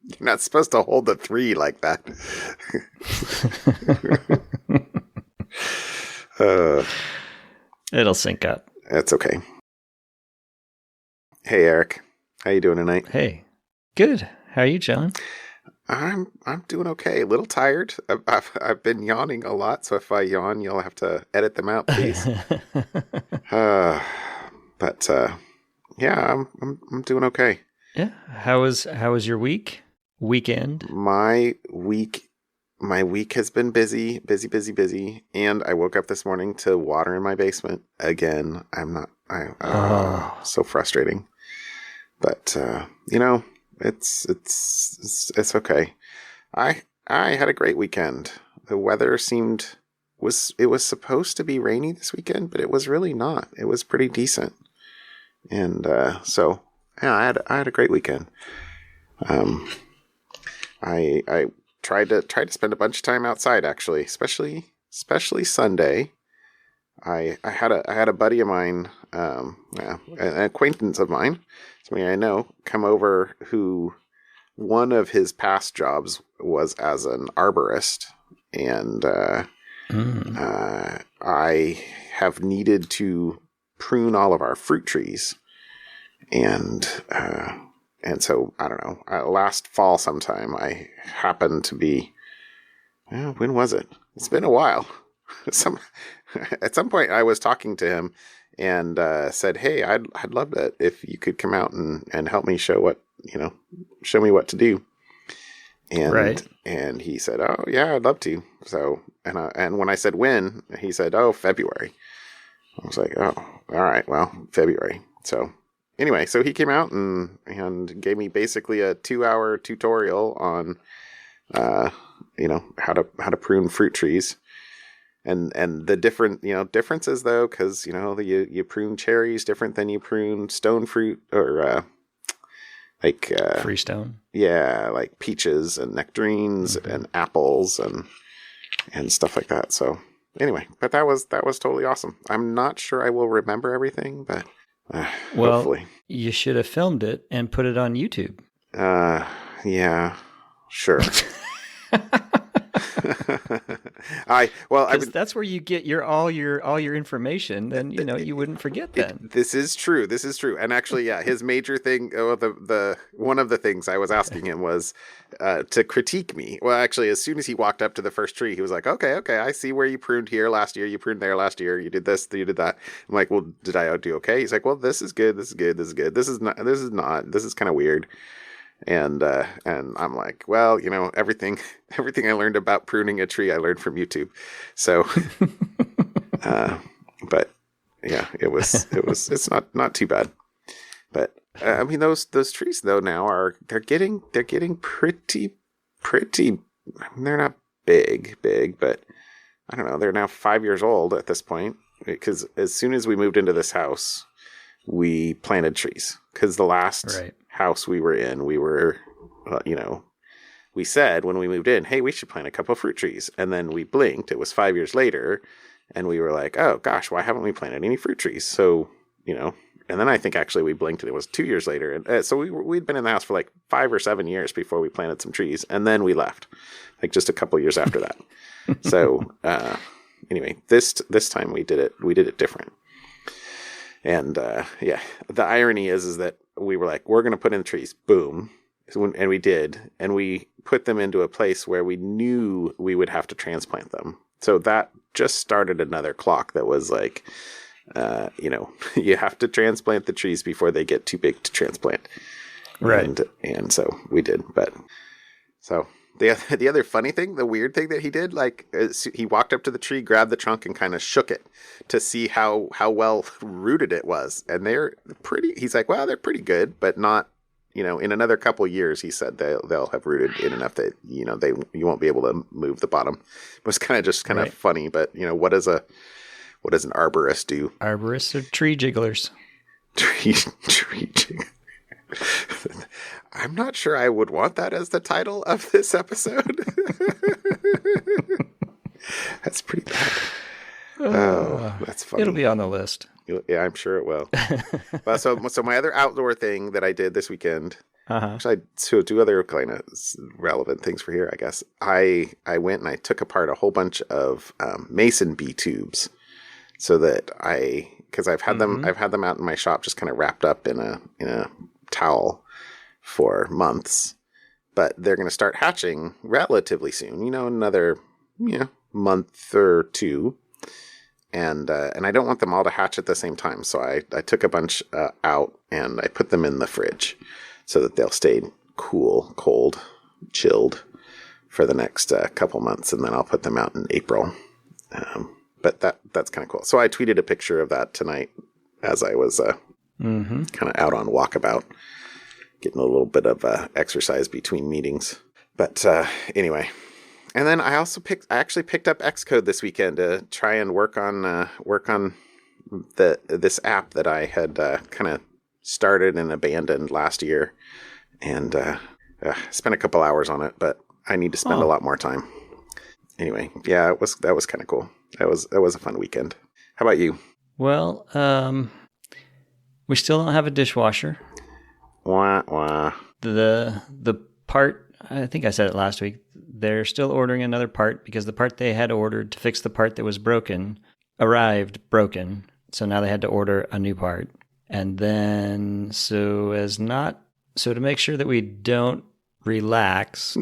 You're not supposed to hold the 3 like that. It'll sync up. That's okay. Hey, Eric. How you doing tonight? Hey. Good. How are you, John? I'm doing okay. A little tired. I've been yawning a lot, so if I yawn, you'll have to edit them out, please. But yeah, I'm doing okay. Yeah. How was your weekend? My week has been busy, and I woke up this morning to water in my basement again. So frustrating. But it's okay. I had a great weekend. The weather was supposed to be rainy this weekend, but it was really not. It was pretty decent. And so yeah, I had a great weekend. I tried to spend a bunch of time outside, actually, especially Sunday. I had a buddy of mine, an acquaintance of mine, somebody I know, come over who one of his past jobs was as an arborist, and I have needed to prune all of our fruit trees, and so I don't know. Last fall, sometime I happened to be. Well, when was it? It's been a while. At some point, I was talking to him and said, "Hey, I'd love that if you could come out and help me show me what to do." And he said, "Oh yeah, I'd love to." So and when I said when, he said, "Oh, February." I was like, "Oh, all right, well, February." So anyway, so he came out and gave me basically a 2-hour tutorial on how to prune fruit trees. And the different, differences though, because, you prune cherries different than you prune stone fruit or freestone. Yeah, like peaches and nectarines and apples and stuff like that. So anyway, but that was totally awesome. I'm not sure I will remember everything, but hopefully. You should have filmed it and put it on YouTube. Yeah, sure. That's where you get all your information. Then you wouldn't forget. Then this is true. And actually, yeah, his major thing. The one of the things I was asking him was to critique me. Well, actually, as soon as he walked up to the first tree, he was like, "Okay, I see where you pruned here last year. You pruned there last year. You did this. You did that." I'm like, "Well, did I do okay?" He's like, "Well, this is good. This is good. This is good. This is not. This is not. This is kind of weird." And I'm like, well, everything I learned about pruning a tree, I learned from YouTube. So, but yeah, it's not too bad. But I mean, those trees though now they're getting pretty. I mean, they're not big, but I don't know. They're now 5 years old at this point, because as soon as we moved into this house, we planted trees, because the last house we were in, we were, we said when we moved in, hey, we should plant a couple of fruit trees. And then we blinked. It was 5 years later. And we were like, oh, gosh, why haven't we planted any fruit trees? So, and then I think actually we blinked and it was 2 years later. And so we'd been in the house for like 5 or 7 years before we planted some trees. And then we left, like just a couple years after that. So anyway, this time we did it different. And yeah, the irony is that we were like, we're going to put in trees. Boom. And we did. And we put them into a place where we knew we would have to transplant them. So that just started another clock that was like, you have to transplant the trees before they get too big to transplant. Right. And so we did. But so the other funny thing, the weird thing that he did, like he walked up to the tree, grabbed the trunk and kind of shook it to see how well rooted it was. And they're pretty, he's like, well, they're pretty good, but not, in another couple of years, he said they'll have rooted in enough that, you won't be able to move the bottom. It was kind of funny, but what does an arborist do? Arborists are tree jigglers. Tree jigglers. I'm not sure I would want that as the title of this episode. That's pretty bad. Oh, that's funny. It'll be on the list. Yeah, I'm sure it will. Well, so my other outdoor thing that I did this weekend Actually, to do other kind of relevant things for here, I guess. I went and I took apart a whole bunch of mason bee tubes, so that because I've had them out in my shop, just kind of wrapped up in a towel for months, but they're going to start hatching relatively soon. Another month or two. And I don't want them all to hatch at the same time. So I took a bunch out and I put them in the fridge so that they'll stay cool, cold, chilled for the next couple months. And then I'll put them out in April. But that's kind of cool. So I tweeted a picture of that tonight as I was kind of out on walkabout, getting a little bit of exercise between meetings. But anyway. And then I actually picked up Xcode this weekend to try and work on this app that I had kind of started and abandoned last year, and spent a couple hours on it. But I need to spend a lot more time. Anyway, yeah, that was kind of cool. That was a fun weekend. How about you? Well, we still don't have a dishwasher. Wah wah. The part, I think I said it last week. They're still ordering another part because the part they had ordered to fix the part that was broken arrived broken. So now they had to order a new part. And then to make sure that we don't relax,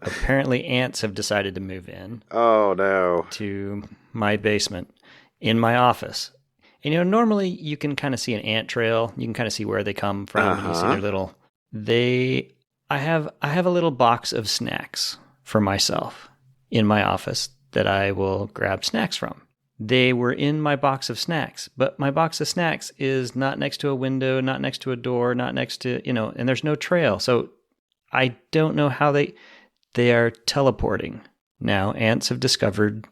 apparently ants have decided to move in. Oh no. To my basement in my office. And normally you can kind of see an ant trail. You can kind of see where they come from. And you see their little I have a little box of snacks for myself in my office that I will grab snacks from. They were in my box of snacks, but my box of snacks is not next to a window, not next to a door, not next to, and there's no trail. So I don't know how they are teleporting. Now, ants have discovered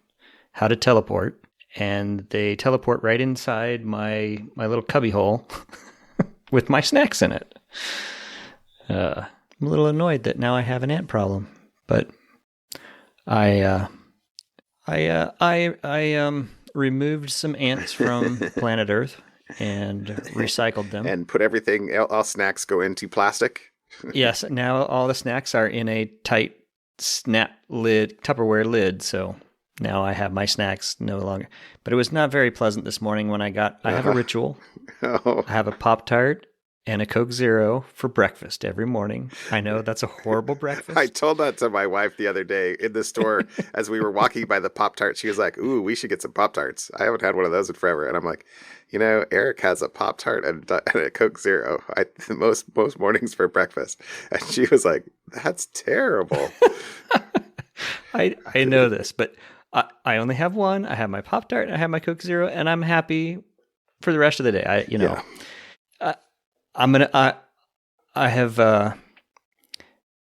how to teleport, and they teleport right inside my little cubby hole with my snacks in it. I'm a little annoyed that now I have an ant problem, but I removed some ants from planet Earth and recycled them. And put everything, all snacks go into plastic? Yes, now all the snacks are in a tight snap lid, Tupperware lid, so now I have my snacks no longer. But it was not very pleasant this morning when I have a ritual. I have a Pop-Tart and a Coke Zero for breakfast every morning. I know that's a horrible breakfast. I told that to my wife the other day in the store as we were walking by the Pop-Tarts. She was like, ooh, we should get some Pop-Tarts. I haven't had one of those in forever. And I'm like, Eric has a Pop-Tart and a Coke Zero most mornings for breakfast. And she was like, that's terrible. I know this, but I only have one. I have my Pop-Tart, I have my Coke Zero, and I'm happy for the rest of the day. I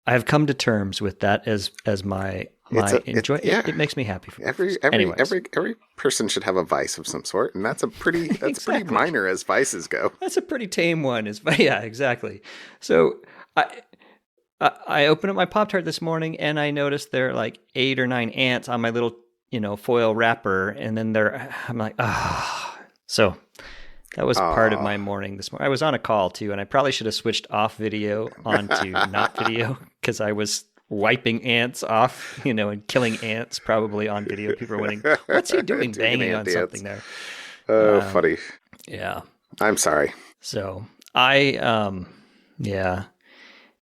have come to terms with that as my enjoy. It makes me happy. Every person should have a vice of some sort, and that's pretty pretty minor as vices go. That's a pretty tame one. Yeah, exactly. So I opened up my Pop-Tart this morning, and I noticed there are like 8 or 9 ants on my little foil wrapper, and then I'm like, So that was part of my morning this morning. I was on a call too, and I probably should have switched off video onto not video because I was wiping ants off, and killing ants probably on video. People are wondering, what's he doing banging on something there? Oh, funny. Yeah. I'm sorry. So yeah.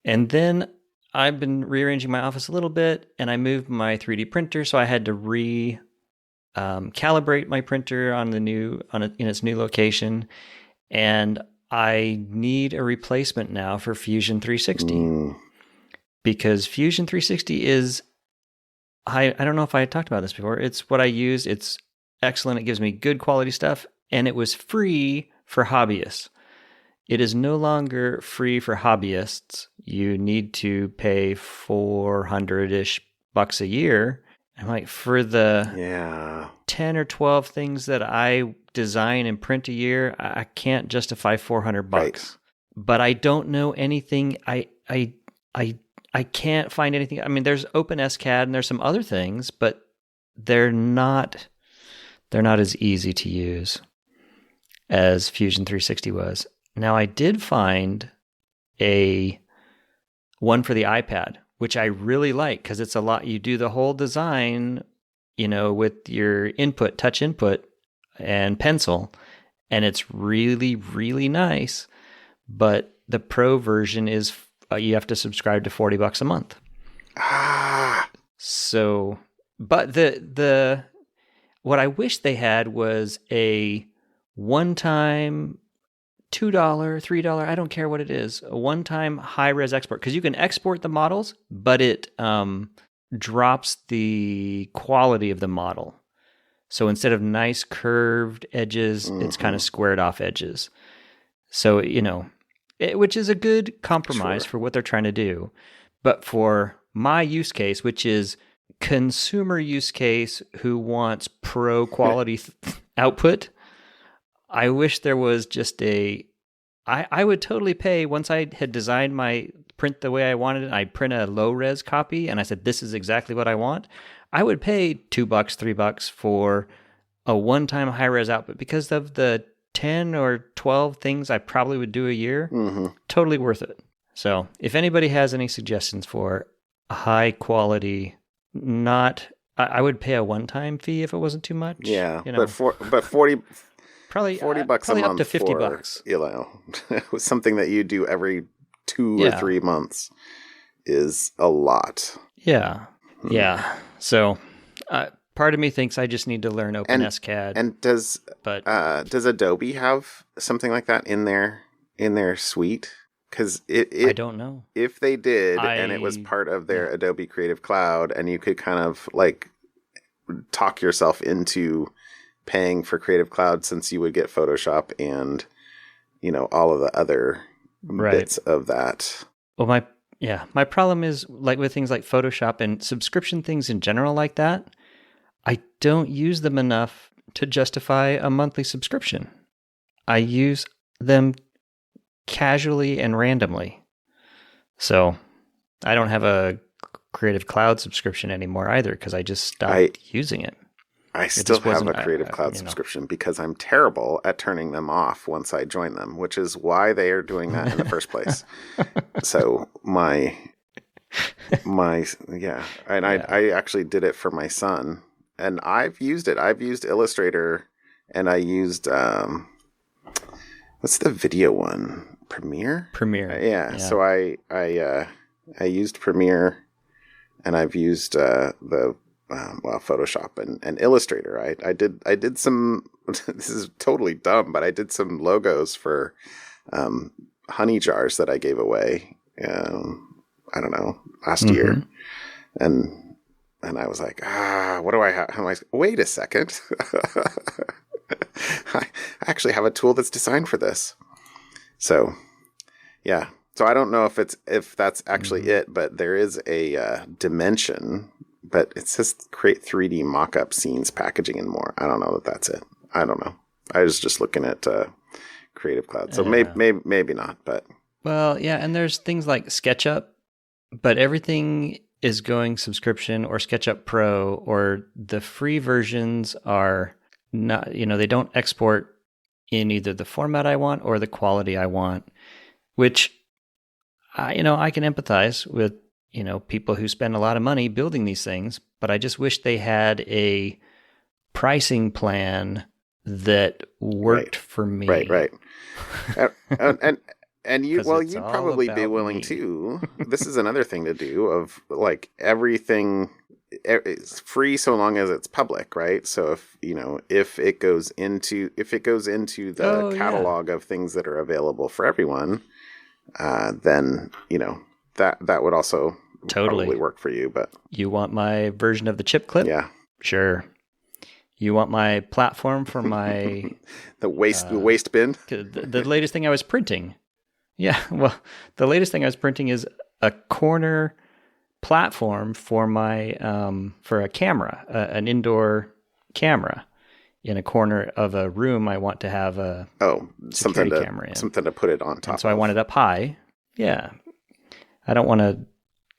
And then I've been rearranging my office a little bit, and I moved my 3D printer, so I had to calibrate my printer in its new location, and I need a replacement now for Fusion 360 because Fusion 360 is I don't know if I had talked about this before. It's what I use. It's excellent. It gives me good quality stuff, and it was free for hobbyists. It is no longer free for hobbyists. You need to pay $400-ish a year. I'm like, for the 10 or 12 things that I design and print a year, I can't justify $400. Right. But I don't know anything. I can't find anything. I mean, there's OpenSCAD and there's some other things, but they're not as easy to use as Fusion 360 was. Now, I did find a one for the iPad, which I really like because it's a lot. You do the whole design, with your input, touch input and pencil, and it's really, really nice. But the Pro version is you have to subscribe to $40 a month. So, but the what I wish they had was a one-time $2, $3, I don't care what it is, a one-time high-res export, because you can export the models, but it drops the quality of the model. So instead of nice curved edges, it's kind of squared off edges. So, which is a good compromise for what they're trying to do. But for my use case, which is consumer use case who wants pro quality output, I wish there was just I would totally pay, once I had designed my print the way I wanted it, I'd print a low res copy and I said, this is exactly what I want. I would pay $2, $3 for a one-time high res output because of the 10 or 12 things I probably would do a year. Totally worth it. So if anybody has any suggestions for a high quality, I would pay a one-time fee if it wasn't too much. Yeah, but 40 probably $40 a month up to $50. For, something that you do every 2 or 3 months is a lot. Yeah. Yeah. So part of me thinks I just need to learn OpenSCAD. And does Adobe have something like that in their suite? Because I don't know. If they did, and it was part of their Adobe Creative Cloud, and you could kind of like talk yourself into paying for Creative Cloud, since you would get Photoshop and all of the other bits of that. Well, my problem is, like with things like Photoshop and subscription things in general like that, I don't use them enough to justify a monthly subscription. I use them casually and randomly. So I don't have a Creative Cloud subscription anymore either, because I just stopped using it. I still have a Creative Cloud subscription because I'm terrible at turning them off once I join them, which is why they are doing that in the first place. So I actually did it for my son, and I've used it. I've used Illustrator, and I used what's the video one? Premiere. Yeah. So I used Premiere, and I've used Photoshop and Illustrator. I did some. This is totally dumb, but I did some logos for honey jars that I gave away. I don't know, last year, and I was like, what do I have? I'm like, wait a second, I actually have a tool that's designed for this. So, yeah. So I don't know if that's actually it, but there is a dimension. But it says create 3D mock-up scenes, packaging, and more. I don't know that that's it. I don't know. I was just looking at Creative Cloud. So maybe not. But well, yeah, and there's things like SketchUp, but everything is going subscription or SketchUp Pro, or the free versions are not, they don't export in either the format I want or the quality I want, which, I can empathize with, people who spend a lot of money building these things, but I just wish they had a pricing plan that worked for me. Right. and you'd probably be willing to. This is another thing to do, of like everything is free so long as it's public, right? So if it goes into the catalog of things that are available for everyone, then that would also probably work for you. But you want my version of the chip clip? Yeah, sure. You want my platform for my the waste bin? The latest thing I was printing. Yeah, well, the latest thing I was printing is a corner platform for my for a camera, an indoor camera in a corner of a room. I want to have a something camera in. Something to put it on top. And so I want it up high. Yeah, I don't want to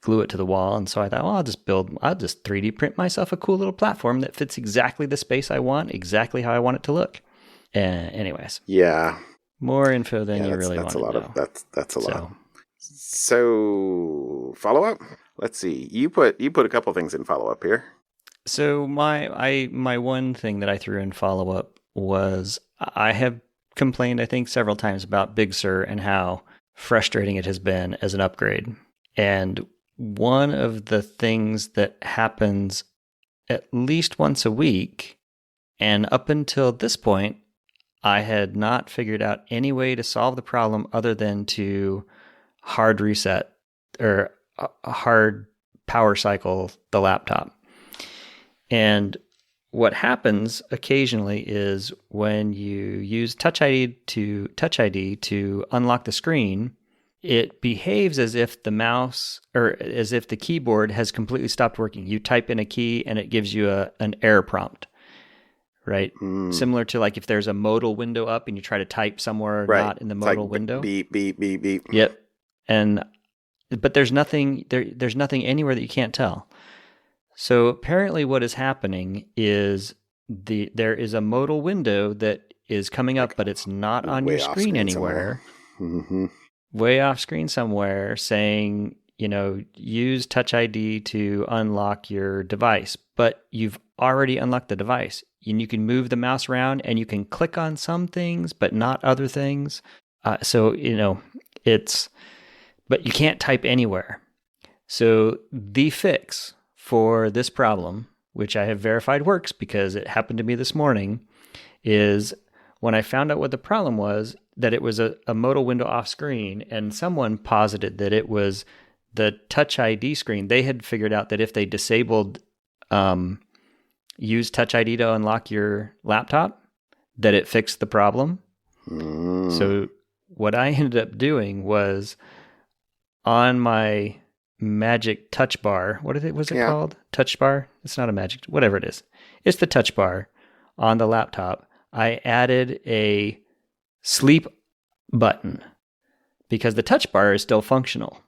glue it to the wall, and so I thought, well, I'll just 3D print myself a cool little platform that fits exactly the space I want, exactly how I want it to look. Anyways, yeah, more info than you really want to know. That's a lot. So follow up. Let's see. You put a couple things in follow up here. So my one thing that I threw in follow up was I have complained, I think, several times about Big Sur and how frustrating it has been as an upgrade. And one of the things that happens at least once a week, and up until this point, I had not figured out any way to solve the problem other than to hard reset or a hard power cycle the laptop. And what happens occasionally is when you use TouchID to unlock the screen, it behaves as if the mouse or as if the keyboard has completely stopped working. You type in a key and it gives you an error prompt, right? Similar to like if there's a modal window up and you try to type somewhere not in the modal window. Beep, beep, beep, beep. Yep. But there's nothing there's nothing anywhere that you can't tell. So apparently what is happening is there is a modal window that is coming up, but it's not on your screen anywhere. Way off screen somewhere saying, use TouchID to unlock your device, but you've already unlocked the device. And you can move the mouse around and you can click on some things, but not other things. But you can't type anywhere. So the fix for this problem, which I have verified works because it happened to me this morning, is when I found out what the problem was, that it was a modal window off screen, and someone posited that it was the Touch ID screen. They had figured out that if they disabled use Touch ID to unlock your laptop, that it fixed the problem. So what I ended up doing was on my magic touch bar, was it called? Touch bar? It's not a magic, whatever it is. It's the touch bar on the laptop. I added a sleep button because the touch bar is still functional.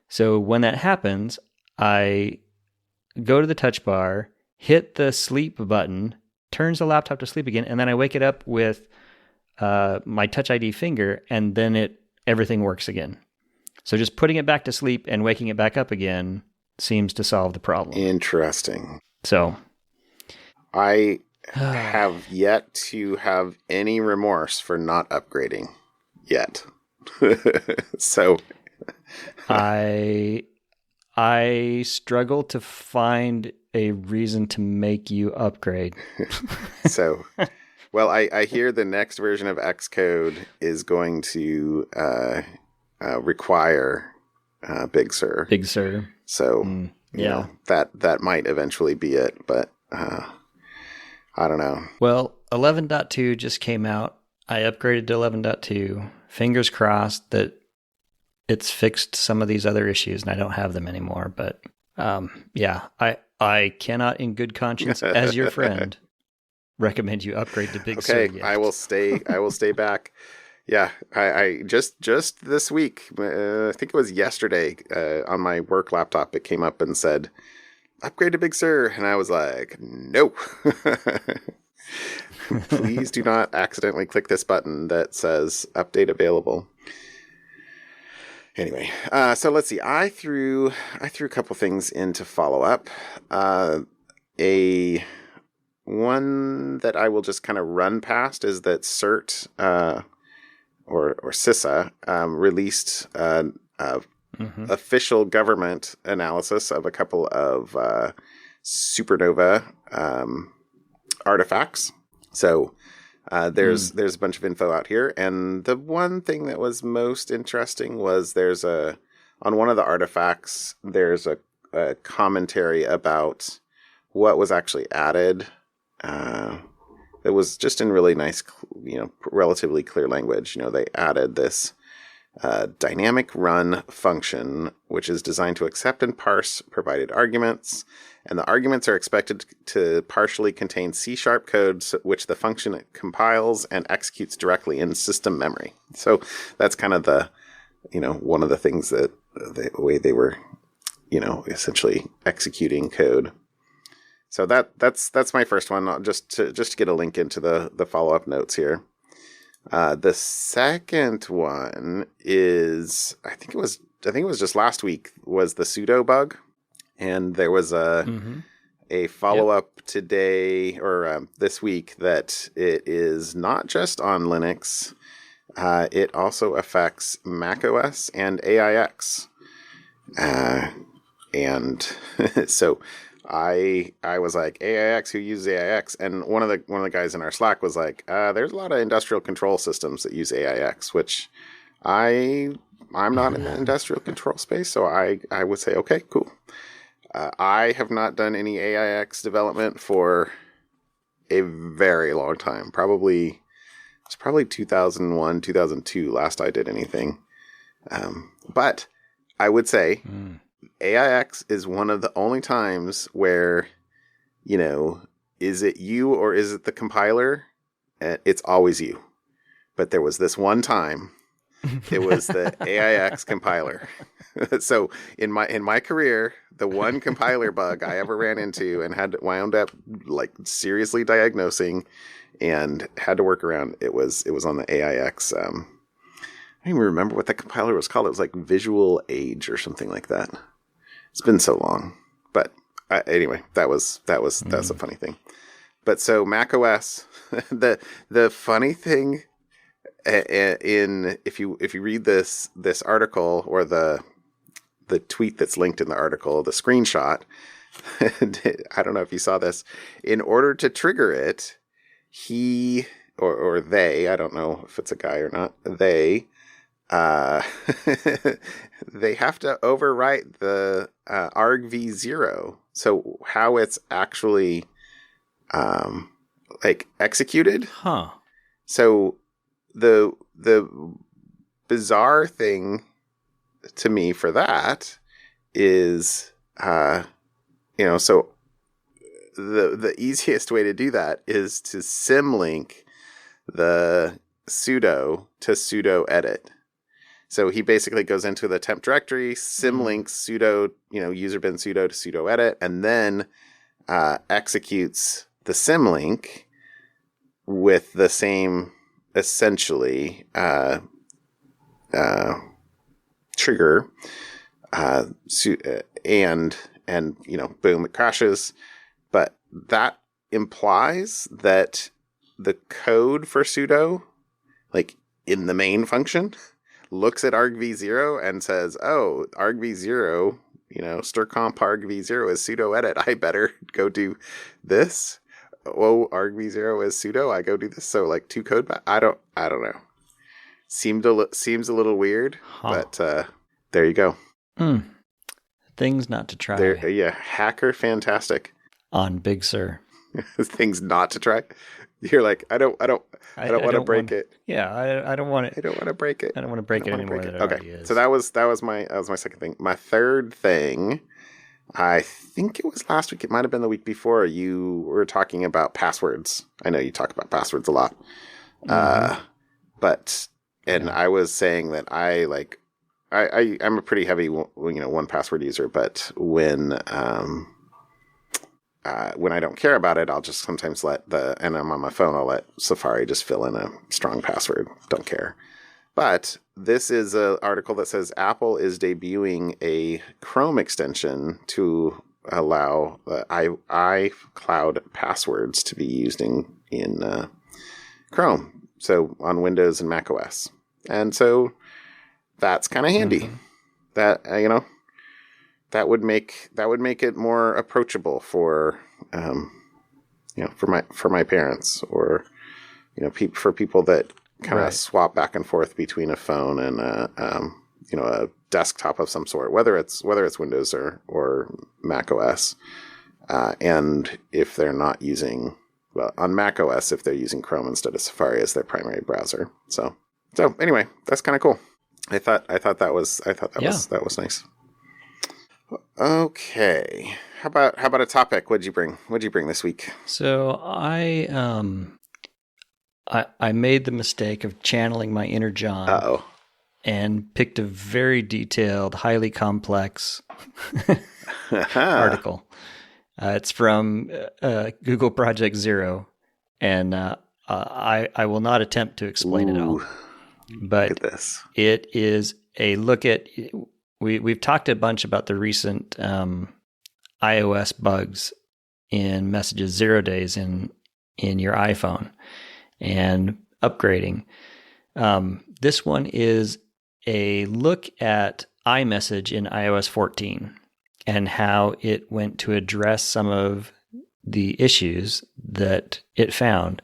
So when that happens, I go to the touch bar, hit the sleep button, turns the laptop to sleep again, and then I wake it up with my Touch ID finger, and then everything works again. So just putting it back to sleep and waking it back up again seems to solve the problem. Interesting. So I have yet to have any remorse for not upgrading yet. So I struggle to find a reason to make you upgrade. So, well, I hear the next version of Xcode is going to require Big Sur. Big Sur. So, you know, that might eventually be it, but I don't know. Well, 11.2 just came out. I upgraded to 11.2. Fingers crossed that it's fixed some of these other issues and I don't have them anymore. But I cannot in good conscience, as your friend, recommend you upgrade to Big Sur. Okay, I will stay back. Yeah, I just this week, I think it was yesterday, on my work laptop, it came up and said, upgrade to Big Sur. And I was like, no. Please do not accidentally click this button that says update available. Anyway, so let's see. I threw a couple things into follow up. One that I will just kind of run past is that CERT, or CISA, released official government analysis of a couple of SUPERNOVA artifacts. So there's a bunch of info out here, and the one thing that was most interesting was on one of the artifacts there's a commentary about what was actually added. It was just in really nice, relatively clear language. They added this dynamic run function, which is designed to accept and parse provided arguments. And the arguments are expected to partially contain C# code, which the function compiles and executes directly in system memory. So that's kind of one of the things that the way they were, essentially executing code. So that's my first one. Just to get a link into the follow-up notes here. The second one is, I think it was just last week, was the Sudo Bug, and there was a follow up today or this week that it is not just on Linux. It also affects macOS and AIX. And so I was like, AIX, who uses AIX? And one of the guys in our Slack was like, there's a lot of industrial control systems that use AIX, which I'm not in the industrial control space, so I would say, okay, cool. I have not done any AIX development for a very long time. It's probably 2001, 2002 last I did anything. But I would say AIX is one of the only times where, is it you or is it the compiler? It's always you. But there was this one time, it was the AIX compiler. So in my career, the one compiler bug I ever ran into and wound up like seriously diagnosing and had to work around, it was on the AIX. I don't even remember what the compiler was called. It was like Visual Age or something like that. It's been so long, but anyway, that's a funny thing. But so macOS, the funny thing if you read this article or the tweet that's linked in the article, the screenshot, I don't know if you saw this. In order to trigger it, he or they, I don't know if it's a guy or not, they they have to overwrite the argv0. So how it's actually like executed. Huh. So the bizarre thing to me for that is, so the easiest way to do that is to symlink the sudo to sudo edit. So he basically goes into the temp directory, symlinks sudo, user bin sudo to sudo edit, and then executes the symlink with the same essentially trigger, and boom, it crashes. But that implies that the code for sudo, like in the main function, looks at argv0 and says, oh, argv0, strcomp argv0 is sudo edit. I better go do this. Oh, argv0 is sudo. I go do this. So like two code back. I don't know. Seems a little weird, but there you go. Things not to try. Yeah, hacker fantastic. On Big Sur. Things not to try. You're like, I don't want to break it. Yeah, I don't want it. I don't want to break it. I don't want to break it anymore. Okay, so that was my second thing. My third thing, I think it was last week. It might have been the week before. You were talking about passwords. I know you talk about passwords a lot. But I was saying that I'm a pretty heavy, one password user, but when I don't care about it, I'll just sometimes and I'm on my phone, I'll let Safari just fill in a strong password. Don't care. But this is an article that says Apple is debuting a Chrome extension to allow iCloud passwords to be used in Chrome. So on Windows and macOS. And so that's kind of handy. Mm-hmm. That, that would make it more approachable for for my parents, or for people that kind of swap back and forth between a phone and a desktop of some sort, whether it's Windows or Mac OS, and if they're not using, well, on Mac OS, if they're using Chrome instead of Safari as their primary browser. So anyway, that's kind of cool. I thought that was nice. Okay. How about a topic? What'd you bring this week? So I made the mistake of channeling my inner Jon. Uh-oh. And picked a very detailed, highly complex article. It's from Google Project Zero, and I will not attempt to explain it all, but look at this. It is a look at. We've talked a bunch about the recent iOS bugs in Messages 0 days in your iPhone and upgrading. This one is a look at iMessage in iOS 14 and how it went to address some of the issues that it found.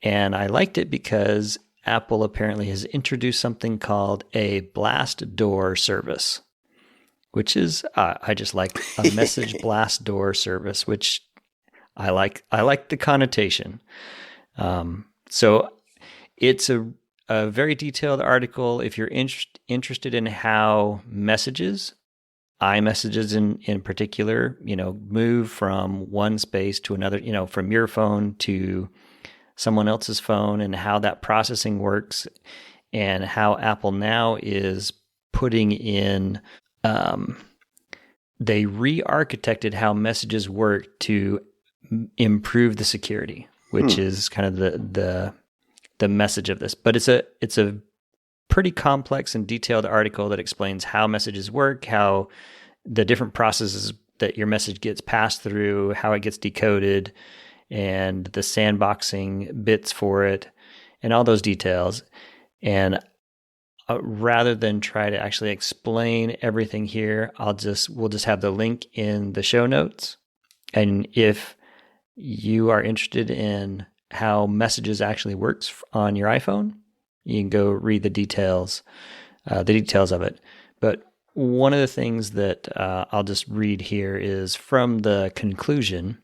And I liked it because Apple apparently has introduced something called a blast door service, which is, I just like a message blast door service, which I like the connotation. So it's a very detailed article. If you're interested in how messages, iMessages in particular, move from one space to another, from your phone to someone else's phone, and how that processing works, and how Apple now is putting in, they re-architected how messages work to improve the security, which is kind of the message of this. But it's a pretty complex and detailed article that explains how messages work, how the different processes that your message gets passed through, how it gets decoded, and the sandboxing bits for it, and all those details. And rather than try to actually explain everything here, we'll just have the link in the show notes. And if you are interested in how messages actually works on your iPhone, you can go read the details of it. But one of the things that I'll just read here is from the conclusion.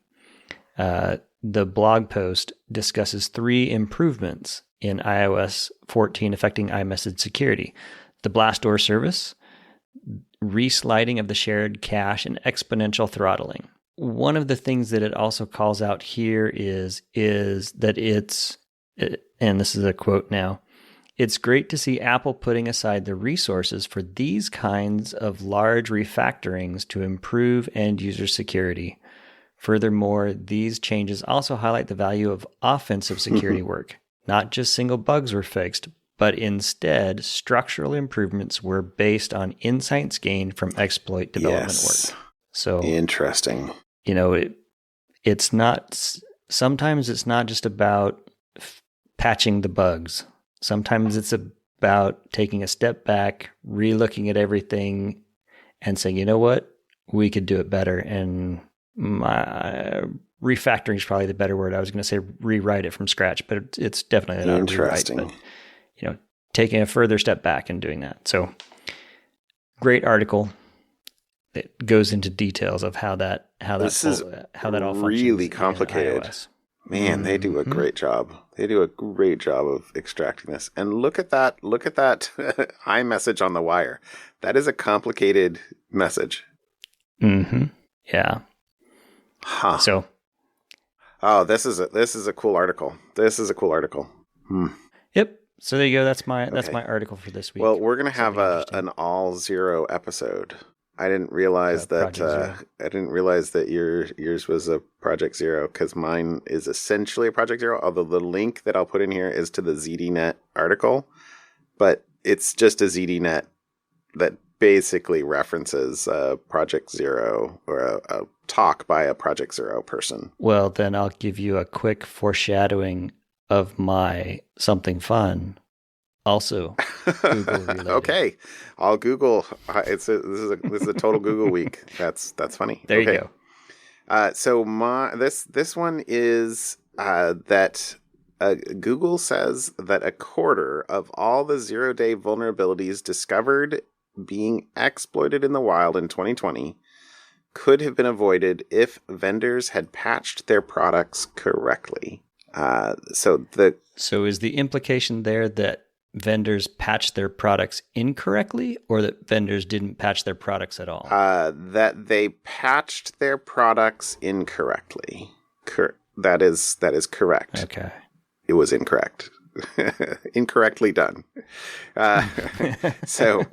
The blog post discusses 3 improvements in iOS 14 affecting iMessage security: the blast door service, resliding of the shared cache, and exponential throttling. One of the things that it also calls out here is that and this is a quote now, "It's great to see Apple putting aside the resources for these kinds of large refactorings to improve end user security. Furthermore, these changes also highlight the value of offensive security work. Not just single bugs were fixed, but instead structural improvements were based on insights gained from exploit development work." So interesting. It's not. Sometimes it's not just about patching the bugs. Sometimes it's about taking a step back, re-looking at everything, and saying, you know what, we could do it better. And refactoring is probably the better word. I was going to say rewrite it from scratch, but it's definitely not interesting. A rewrite. But, taking a further step back and doing that. So, great article that goes into details of how that all functions. Really complicated. Man, they do a great job. They do a great job of extracting this. And look at that iMessage on the wire. That is a complicated message. Mm-hmm. Yeah. Huh. So. Oh, this is a cool article. This is a cool article. Yep. So there you go. That's my article for this week. Well, we're gonna have an all zero episode. I didn't realize that. Yours was a Project Zero, because mine is essentially a Project Zero. Although the link that I'll put in here is to the ZDNet article, but it's just a ZDNet that basically references Project Zero, or a talk by a Project Zero person. Well, then I'll give you a quick foreshadowing of my something fun. Also, Google related. Okay, I'll Google. This is a total Google week. That's funny. There you go. So this one is that Google says that a quarter of all the 0-day vulnerabilities discovered being exploited in the wild in 2020 could have been avoided if vendors had patched their products correctly. So is the implication there that vendors patched their products incorrectly, or that vendors didn't patch their products at all? That they patched their products incorrectly. That is correct. Okay. It was incorrect. Incorrectly done. So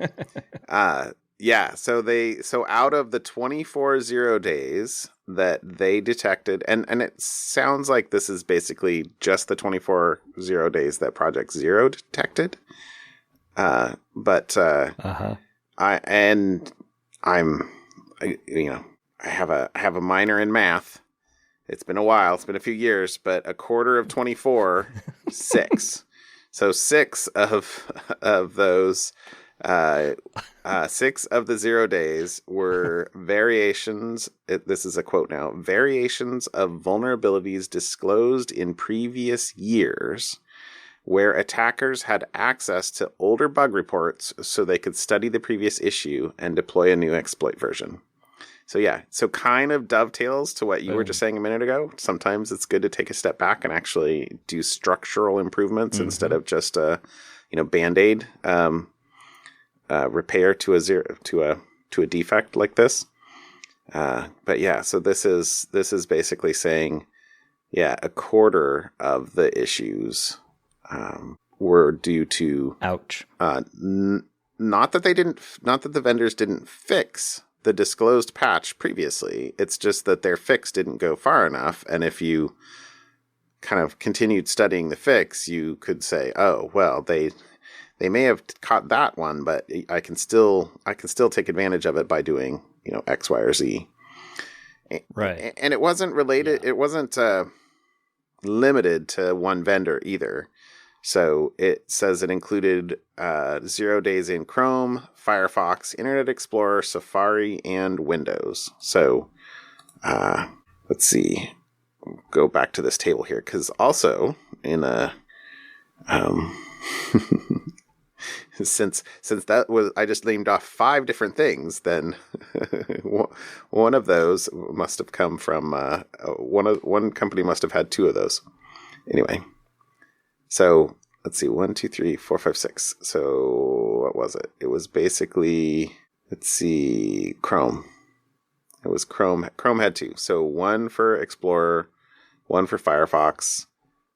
Yeah, so out of the 24 0 days that they detected, and it sounds like this is basically just the 24 0 days that Project Zero detected. But I have a minor in math. It's been a while. It's been a few years, but a quarter of 24, 6. So 6 of those. 6 of the 0 days were variations. This is a quote now. Variations of vulnerabilities disclosed in previous years, where attackers had access to older bug reports so they could study the previous issue and deploy a new exploit version. So yeah, so kind of dovetails to what you were just saying a minute ago. Sometimes it's good to take a step back and actually do structural improvements instead of just a Band-Aid repair to a defect like this. But yeah, so this is basically saying, yeah, a quarter of the issues were due to ouch. Not that the vendors didn't fix the disclosed patch previously. It's just that their fix didn't go far enough. And if you kind of continued studying the fix, you could say, oh, well, they may have caught that one, but I can still take advantage of it by doing, X, Y, or Z. Right. And it wasn't related. Yeah. It wasn't limited to one vendor either. So it says it included 0 days in Chrome, Firefox, Internet Explorer, Safari, and Windows. So let's see. Go back to this table here, because also in a since that was, I just named off 5 different things, then one of those must have come from one company must have had 2 of those. Anyway. So let's see, 1, 2, 3, 4, 5, 6. So what was it? It was basically, let's see, Chrome. It was Chrome. Chrome had 2. So 1 for Explorer, 1 for Firefox,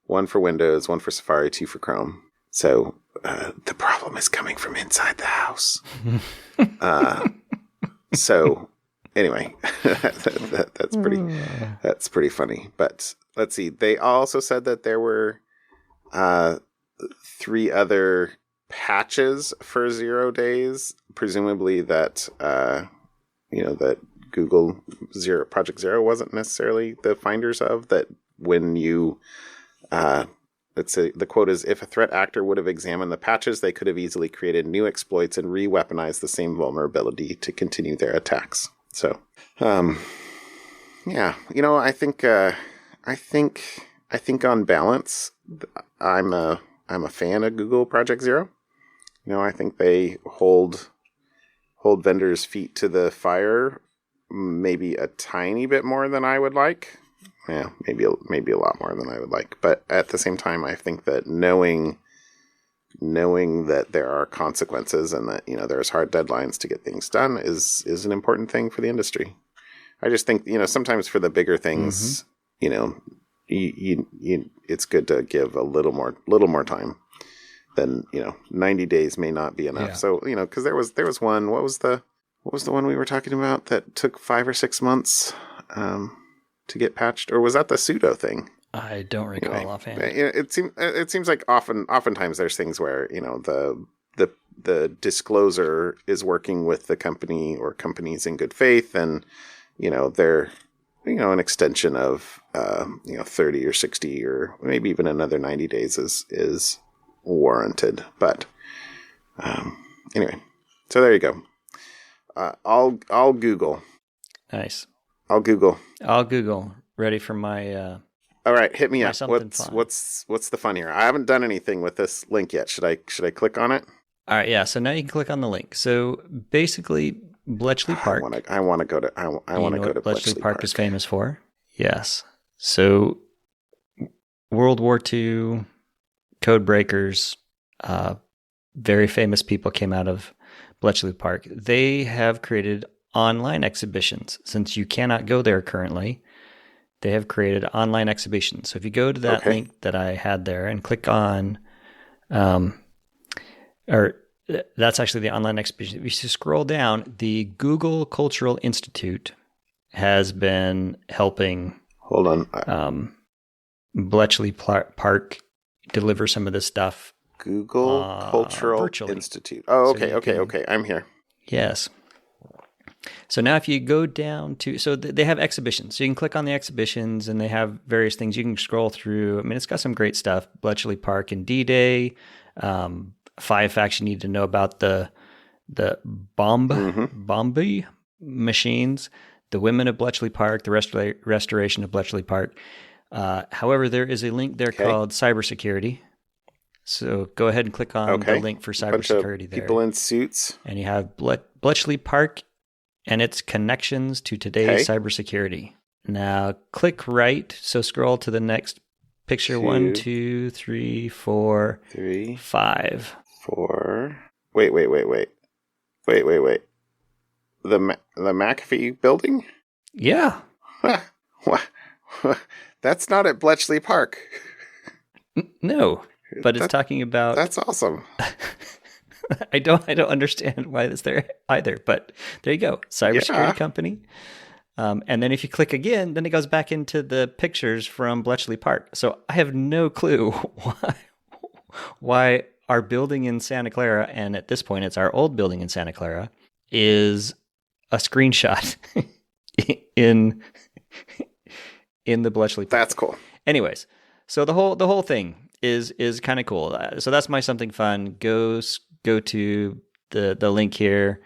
1 for Windows, 1 for Safari, 2 for Chrome. So the problem is coming from inside the house. So anyway, that's pretty funny. But let's see. They also said that there were 3 other patches for 0 days, presumably that that Google Project Zero wasn't necessarily the finders of. That when you let's say the quote is, if a threat actor would have examined the patches, they could have easily created new exploits and re-weaponized the same vulnerability to continue their attacks. So yeah, I think on balance, I'm a fan of Google Project Zero. I think they hold vendors' feet to the fire, maybe a tiny bit more than I would like. Yeah, maybe a lot more than I would like. But at the same time, I think that knowing that there are consequences and that there's hard deadlines to get things done is an important thing for the industry. I just think sometimes for the bigger things, it's good to give a little more time than 90 days may not be enough. Yeah. So because there was one. What was the one we were talking about that took 5 or 6 months to get patched, or was that the Sudo thing? I don't recall offhand. It seems like oftentimes there's things where the discloser is working with the company or companies in good faith, and they're an extension of 30 or 60 or maybe even another 90 days is warranted. But anyway, so there you go. I'll Google. Nice. I'll Google. Ready for my all right, hit me up. Fun. What's the fun here? I haven't done anything with this link yet. Should I click on it? All right, yeah. So now you can click on the link. So basically, Bletchley Park. I want to go to. I want to go to Bletchley Park is famous for. Yes. So World War II code breakers, very famous people came out of Bletchley Park. They have created online exhibitions. Since you cannot go there currently, they have created online exhibitions. So if you go to that link that I had there and click on, or That's actually the online exhibition. If you scroll down, the Google Cultural Institute has been helping. Hold on. Bletchley Park deliver some of this stuff. Google Cultural virtually. Institute. Oh, okay, So okay. I'm here. Yes. So now if you go down to, so they have exhibitions. So you can click on the exhibitions and they have various things you can scroll through. I mean, it's got some great stuff. Bletchley Park and D-Day, 5 facts you need to know about the Bombay machines, the women of Bletchley Park, the restoration of Bletchley Park. However, there is a link there called cybersecurity. So go ahead and click on the link for cybersecurity there. People in suits. And you have Bletchley Park and its connections to today's cybersecurity. Now click right. So scroll to the next picture. 1, 2, 3, 4, 5. 4. Wait. The McAfee building? Yeah. What? That's not at Bletchley Park. No, but it's talking about. That's awesome. I don't understand why it's there either, but there you go. Cybersecurity company. And then if you click again, then it goes back into the pictures from Bletchley Park. So I have no clue why our building in Santa Clara, and at this point it's our old building in Santa Clara, is a screenshot in the Bletchley Park. That's cool. Anyways, so the whole thing is kind of cool. So that's my something fun. Go to the link here,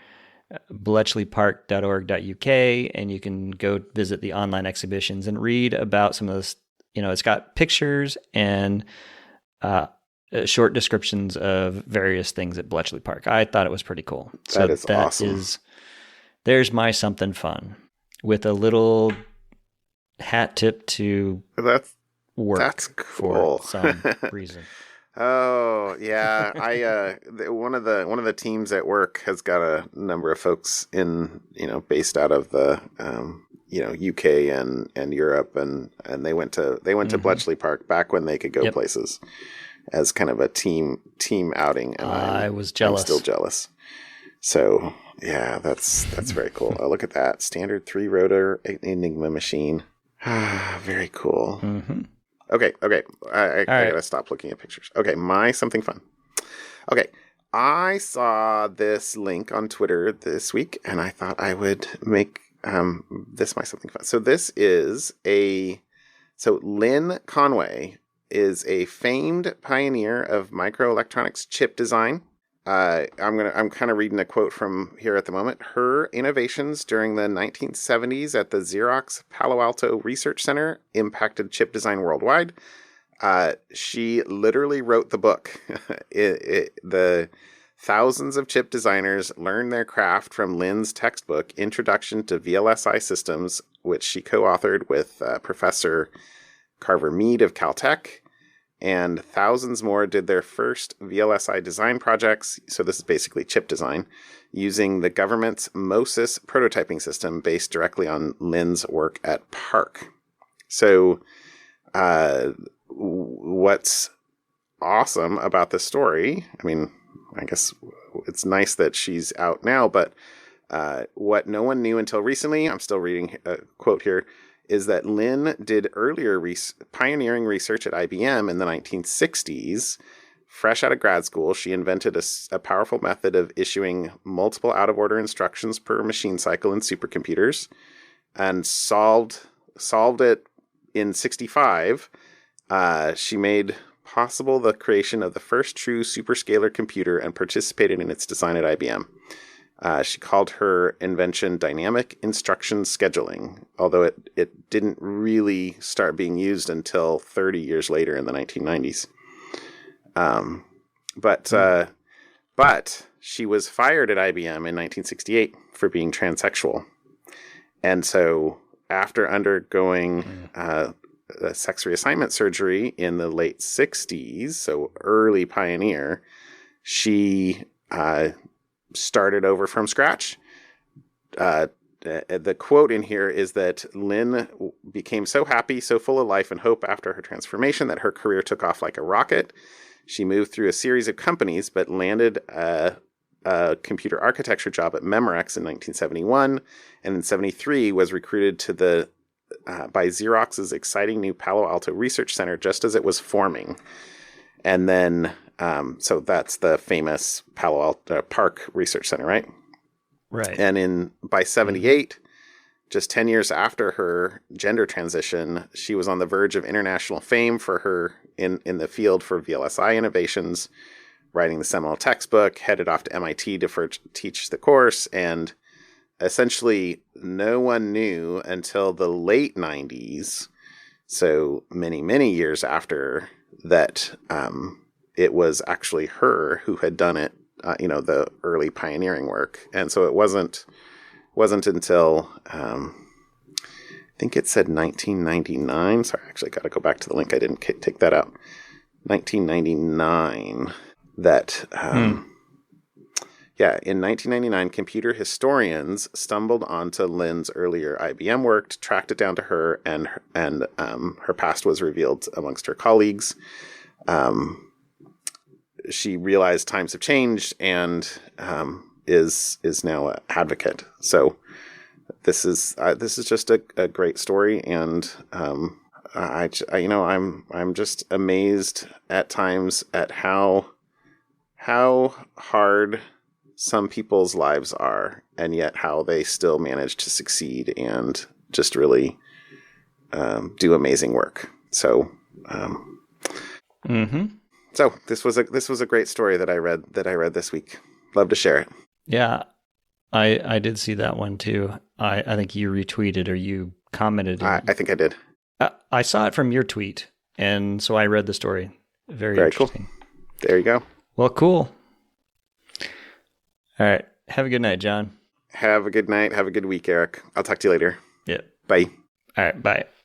bletchleypark.org.uk, and you can go visit the online exhibitions and read about some of this. It's got pictures and short descriptions of various things at Bletchley Park. I thought it was pretty cool. That is awesome. There's my something fun with a little hat tip to work. That's cool. For some reason. Oh yeah, one of the teams at work has got a number of folks based out of the UK and Europe, and they went to Bletchley Park back when they could go places as kind of a team outing, and I was jealous. I'm still jealous. So yeah, that's very cool. Oh, look at that standard 3-rotor Enigma machine. Very cool. Mm-hmm. Okay. I gotta stop looking at pictures. Okay, my something fun. Okay, I saw this link on Twitter this week, and I thought I would make this my something fun. So this is Lynn Conway is a famed pioneer of microelectronics chip design. I'm kind of reading a quote from here at the moment. Her innovations during the 1970s at the Xerox Palo Alto Research Center impacted chip design worldwide. She literally wrote the book. The thousands of chip designers learned their craft from Lynn's textbook, Introduction to VLSI Systems, which she co-authored with Professor Carver Mead of Caltech. And thousands more did their first VLSI design projects, so this is basically chip design, using the government's MOSIS prototyping system based directly on Lynn's work at PARC. So what's awesome about this story, I mean, I guess it's nice that she's out now, but what no one knew until recently, I'm still reading a quote here, is that Lynn did earlier pioneering research at IBM in the 1960s. Fresh out of grad school, she invented a powerful method of issuing multiple out-of-order instructions per machine cycle in supercomputers, and solved it in 1965. She made possible the creation of the first true superscalar computer and participated in its design at IBM. She called her invention dynamic instruction scheduling, although it didn't really start being used until 30 years later in the 1990s. But she was fired at IBM in 1968 for being transsexual. And so after undergoing sex reassignment surgery in the late 60s, so early pioneer, she started over from scratch. The quote in here is that Lynn became so happy, so full of life and hope after her transformation that her career took off like a rocket. She moved through a series of companies, but landed a computer architecture job at Memorex in 1971, and in 73 was recruited to by Xerox's exciting new Palo Alto Research Center just as it was forming. And then, so that's the famous Palo Alto Park Research Center, right? Right. And by 78, just 10 years after her gender transition, she was on the verge of international fame for her in the field for VLSI innovations, writing the seminal textbook, headed off to MIT to teach the course, and essentially no one knew until the late 90s, so many, many years after, that it was actually her who had done it, the early pioneering work. And so it wasn't until, I think it said 1999. Sorry, I actually got to go back to the link. I didn't take that out. 1999 that, in 1999, computer historians stumbled onto Lynn's earlier IBM work, tracked it down to her, and her past was revealed amongst her colleagues. She realized times have changed and is now an advocate. So this is just a great story, and I'm just amazed at times at how hard some people's lives are, and yet how they still manage to succeed and just really do amazing work. So. So this was a great story that I read this week. Love to share it. Yeah, I did see that one too. I think you retweeted or you commented. I think I did. I saw it from your tweet, and so I read the story. Very interesting. Cool. There you go. Well, cool. All right. Have a good night, John. Have a good night. Have a good week, Eric. I'll talk to you later. Yeah. Bye. All right. Bye.